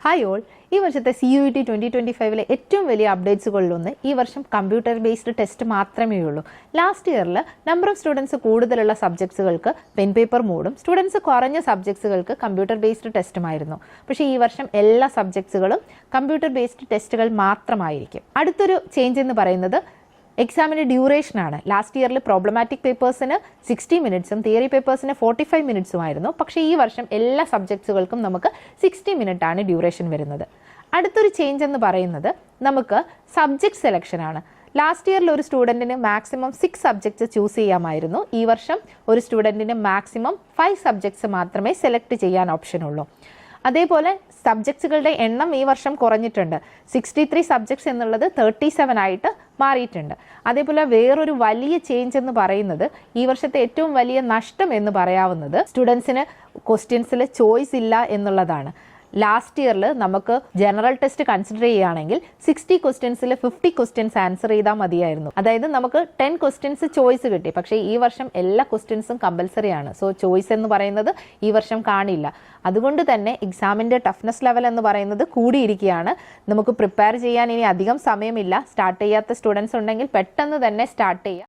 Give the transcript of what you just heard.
Hi all, ഈ വർഷത്തെ CUET 2025 ഏറ്റവും വലിയ അപ്ഡേറ്റ്സുകളിലൊന്ന് ഈ വർഷം കമ്പ്യൂട്ടർ ബേസ്ഡ് ടെസ്റ്റ് മാത്രമേ ഉള്ളൂ. ലാസ്റ്റ് ഇയറിൽ നമ്പർ ഓഫ് സ്റ്റുഡൻസ് കൂടുതലുള്ള സബ്ജക്ട്സുകൾക്ക് പെൻ പേപ്പർ മോഡും സ്റ്റുഡൻസ് കുറഞ്ഞ സബ്ജക്ട്സുകൾക്ക് കമ്പ്യൂട്ടർ ബേസ്ഡ് ടെസ്റ്റുമായിരുന്നു. പക്ഷേ ഈ വർഷം എല്ലാ സബ്ജക്ട്സുകളും കമ്പ്യൂട്ടർ ബേസ്ഡ് ടെസ്റ്റുകൾ മാത്രമായിരിക്കും. അടുത്തൊരു ചേഞ്ച് എന്ന് പറയുന്നത് എക്സാമിൻ്റെ ഡ്യൂറേഷനാണ്. ലാസ്റ്റ് ഇയറിൽ പ്രോബ്ലമാറ്റിക് പേപ്പേഴ്സിന് 60 മിനിറ്റ്സും തിയറി പേപ്പേഴ്സിന് 45 മിനിറ്റ്സും ആയിരുന്നു. പക്ഷേ ഈ വർഷം എല്ലാ സബ്ജക്ട്സുകൾക്കും നമുക്ക് 60 മിനിറ്റാണ് ഡ്യൂറേഷൻ വരുന്നത്. അടുത്തൊരു ചേഞ്ച് എന്ന് പറയുന്നത് നമുക്ക് സബ്ജക്ട് സെലക്ഷനാണ്. ലാസ്റ്റ് ഇയറിൽ ഒരു സ്റ്റുഡൻറ്റിന് മാക്സിമം 6 സബ്ജക്ട്സ് ചൂസ് ചെയ്യാമായിരുന്നു. ഈ വർഷം ഒരു സ്റ്റുഡൻറ്റിന് മാക്സിമം 5 സബ്ജക്ട്സ് മാത്രമേ സെലക്ട് ചെയ്യാൻ ഓപ്ഷനുള്ളൂ. അതേപോലെ സബ്ജക്ട്സുകളുടെ എണ്ണം ഈ വർഷം കുറഞ്ഞിട്ടുണ്ട്. 63 സബ്ജക്ട്സ് എന്നുള്ളത് 37 ആയിട്ട് മാറിയിട്ടുണ്ട്. അതേപോലെ വേറൊരു വലിയ ചേഞ്ച് എന്ന് പറയുന്നത് ഈ വർഷത്തെ ഏറ്റവും വലിയ നഷ്ടം എന്ന് പറയാവുന്നത് സ്റ്റുഡൻസിന് ക്വസ്റ്റ്യൻസിൽ ചോയ്സ് ഇല്ല എന്നുള്ളതാണ്. ലാസ്റ്റ് ഇയറിൽ നമുക്ക് ജനറൽ ടെസ്റ്റ് കൺസിഡർ ചെയ്യുകയാണെങ്കിൽ 60 ക്വസ്റ്റ്യൻസിൽ 50 ക്വസ്റ്റ്യൻസ് ആൻസർ ചെയ്താൽ മതിയായിരുന്നു. അതായത് നമുക്ക് 10 ക്വസ്റ്റ്യൻസ് ചോയ്സ് കിട്ടി. പക്ഷേ ഈ വർഷം എല്ലാ ക്വസ്റ്റ്യൻസും കമ്പൽസറി ആണ്. സോ ചോയ്സ് എന്ന് പറയുന്നത് ഈ വർഷം കാണില്ല. അതുകൊണ്ട് തന്നെ എക്സാമിൻ്റെ ടഫ്നെസ് ലെവൽ എന്ന് പറയുന്നത് കൂടിയിരിക്കുകയാണ്. നമുക്ക് പ്രിപ്പയർ ചെയ്യാൻ ഇനി അധികം സമയമില്ല. സ്റ്റാർട്ട് ചെയ്യാത്ത സ്റ്റുഡൻസ് ഉണ്ടെങ്കിൽ പെട്ടെന്ന് തന്നെ സ്റ്റാർട്ട് ചെയ്യുക.